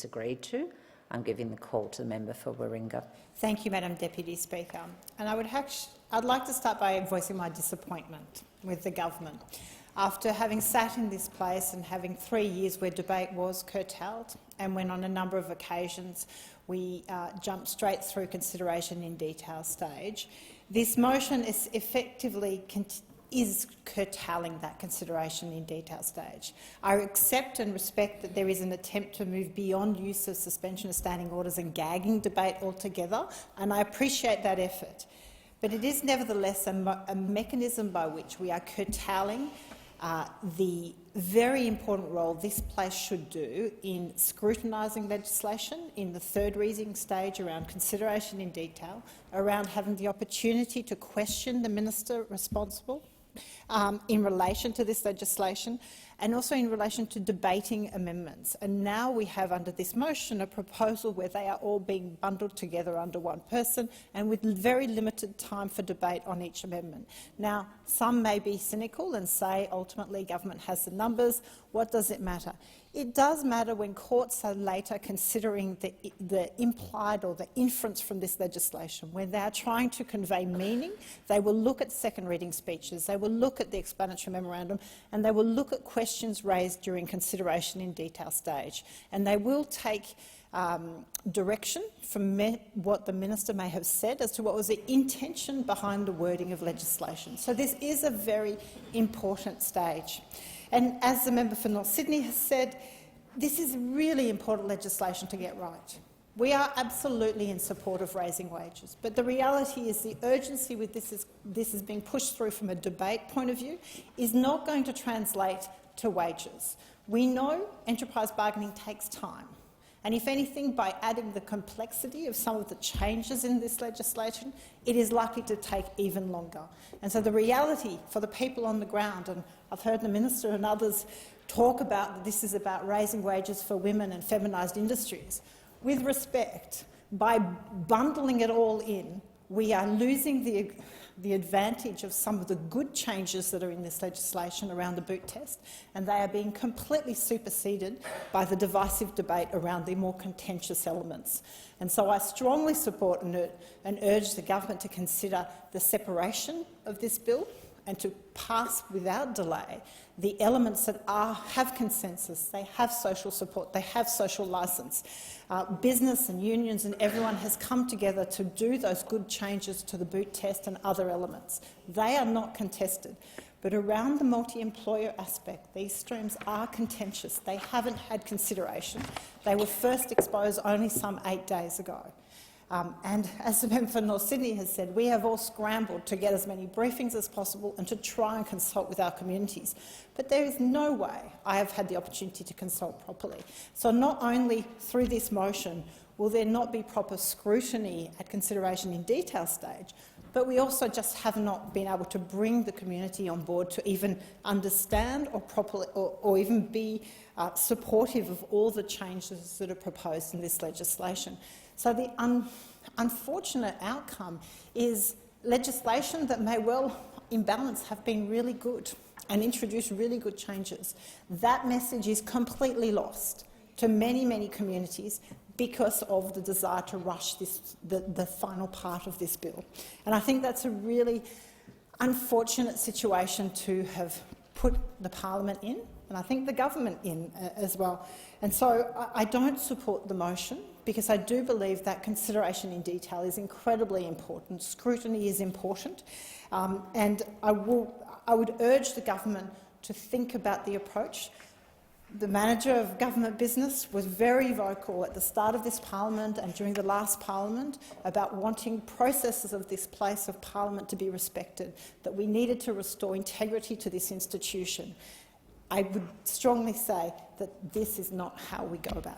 agreed to. I'm giving the call to the member for Warringah. Thank you, Madam Deputy Speaker. And I'd like to start by voicing my disappointment with the government. After having sat in this place and having 3 years where debate was curtailed, and when on a number of occasions we jumped straight through consideration in detail stage, this motion is effectively curtailing that consideration in detail stage. I accept and respect that there is an attempt to move beyond use of suspension of standing orders and gagging debate altogether, and I appreciate that effort. But it is nevertheless a mechanism by which we are curtailing the very important role this place should do in scrutinising legislation in the third reading stage around consideration in detail, around having the opportunity to question the minister responsible in relation to this legislation, and also in relation to debating amendments. And now we have under this motion a proposal where they are all being bundled together under one person and with very limited time for debate on each amendment. Now, some may be cynical and say ultimately government has the numbers. What does it matter? It does matter when courts are later considering the implied or the inference from this legislation. When they are trying to convey meaning, they will look at second reading speeches, they will look at the explanatory memorandum, and they will look at questions raised during consideration in detail stage. And they will take direction from what the minister may have said as to what was the intention behind the wording of legislation. So this is a very important stage. And as the member for North Sydney has said, this is really important legislation to get right. We are absolutely in support of raising wages, but the reality is the urgency with this is being pushed through from a debate point of view is not going to translate to wages. We know enterprise bargaining takes time. And if anything, by adding the complexity of some of the changes in this legislation, it is likely to take even longer. And so the reality for the people on the ground, and I've heard the minister and others talk about that this is about raising wages for women and feminised industries. With respect, by bundling it all in, we are losing the advantage of some of the good changes that are in this legislation around the boot test, and they are being completely superseded by the divisive debate around the more contentious elements. And so I strongly support and urge the government to consider the separation of this bill and to pass without delay the elements that have consensus, they have social support, they have social licence. Business and unions and everyone has come together to do those good changes to the boot test and other elements. They are not contested. But around the multi-employer aspect, these streams are contentious. They haven't had consideration. They were first exposed only some 8 days ago. And as the member for North Sydney has said, we have all scrambled to get as many briefings as possible and to try and consult with our communities. But there is no way I have had the opportunity to consult properly. So not only through this motion will there not be proper scrutiny at consideration in detail stage, but we also just have not been able to bring the community on board to even understand or even be supportive of all the changes that are proposed in this legislation. So the unfortunate outcome is legislation that may well, in balance, have been really good and introduced really good changes. That message is completely lost to many, many communities because of the desire to rush the final part of this bill. And I think that's a really unfortunate situation to have put the parliament in, and I think the government in as well. And so I don't support the motion because I do believe that consideration in detail is incredibly important. Scrutiny is important, and I would urge the government to think about the approach. The manager of government business was very vocal at the start of this parliament and during the last parliament about wanting processes of this place of parliament to be respected, that we needed to restore integrity to this institution. I would strongly say that this is not how we go about